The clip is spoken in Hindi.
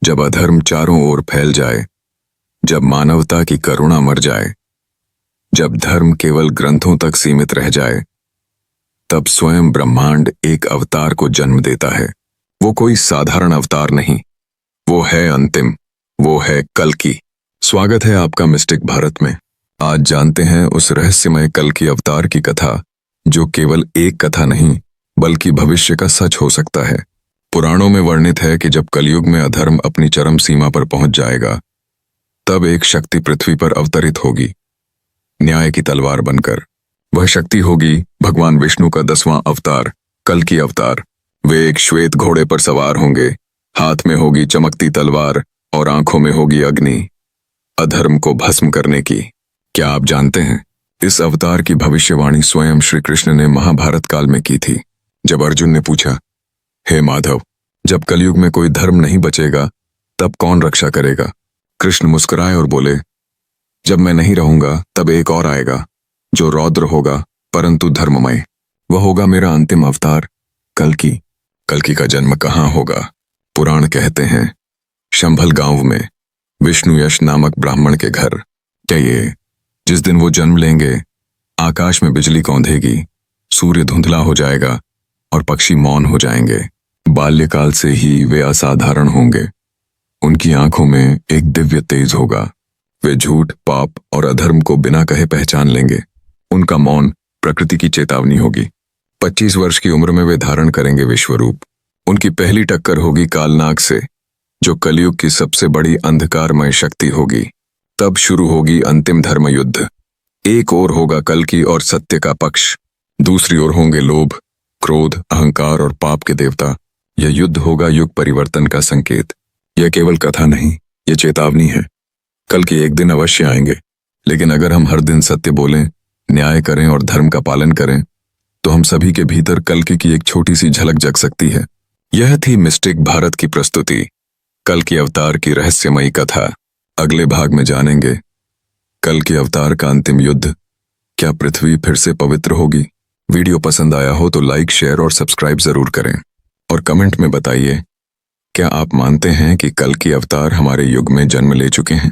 जब अधर्म चारों ओर फैल जाए, जब मानवता की करुणा मर जाए, जब धर्म केवल ग्रंथों तक सीमित रह जाए, तब स्वयं ब्रह्मांड एक अवतार को जन्म देता है। वो कोई साधारण अवतार नहीं, वो है अंतिम, वो है कल्कि। स्वागत है आपका मिस्टिक भारत में। आज जानते हैं उस रहस्यमय कल्कि अवतार की कथा, जो केवल एक कथा नहीं बल्कि भविष्य का सच हो सकता है। पुराणों में वर्णित है कि जब कलयुग में अधर्म अपनी चरम सीमा पर पहुंच जाएगा, तब एक शक्ति पृथ्वी पर अवतरित होगी, न्याय की तलवार बनकर। वह शक्ति होगी भगवान विष्णु का 10वां अवतार, कल्कि अवतार। वे एक श्वेत घोड़े पर सवार होंगे, हाथ में होगी चमकती तलवार और आंखों में होगी अग्नि, अधर्म को भस्म करने की। क्या आप जानते हैं, इस अवतार की भविष्यवाणी स्वयं श्री कृष्ण ने महाभारत काल में की थी। जब अर्जुन ने पूछा, हे माधव, जब कलयुग में कोई धर्म नहीं बचेगा, तब कौन रक्षा करेगा? कृष्ण मुस्कुराए और बोले, जब मैं नहीं रहूंगा तब एक और आएगा, जो रौद्र होगा परंतु धर्ममय। वह होगा मेरा अंतिम अवतार, कल्कि। कल्कि का जन्म कहाँ होगा? पुराण कहते हैं शंभल गांव में, विष्णु यश नामक ब्राह्मण के घर। क्या ये जिस दिन वो जन्म लेंगे, आकाश में बिजली कौंधेगी, सूर्य धुंधला हो जाएगा और पक्षी मौन हो जाएंगे। बाल्यकाल से ही वे असाधारण होंगे। उनकी आंखों में एक दिव्य तेज होगा। वे झूठ, पाप और अधर्म को बिना कहे पहचान लेंगे। उनका मौन प्रकृति की चेतावनी होगी। 25 वर्ष की उम्र में वे धारण करेंगे विश्वरूप। उनकी पहली टक्कर होगी कालनाग से, जो कलयुग की सबसे बड़ी अंधकारमय शक्ति होगी। तब शुरू होगी अंतिम धर्म युद्ध। एक ओर होगा कल्कि और सत्य का पक्ष, दूसरी ओर होंगे लोभ, क्रोध, अहंकार और पाप के देवता। यह युद्ध होगा युग परिवर्तन का संकेत। यह केवल कथा नहीं, यह चेतावनी है। कल्कि एक दिन अवश्य आएंगे, लेकिन अगर हम हर दिन सत्य बोलें, न्याय करें और धर्म का पालन करें, तो हम सभी के भीतर कल्कि की एक छोटी सी झलक जग सकती है। यह थी मिस्टिक भारत की प्रस्तुति, कल्कि अवतार की रहस्यमयी कथा। अगले भाग में जानेंगे कल्कि अवतार का अंतिम युद्ध। क्या पृथ्वी फिर से पवित्र होगी? वीडियो पसंद आया हो तो लाइक, शेयर और सब्सक्राइब जरूर करें, और कमेंट में बताइए, क्या आप मानते हैं कि कल्कि अवतार हमारे युग में जन्म ले चुके हैं?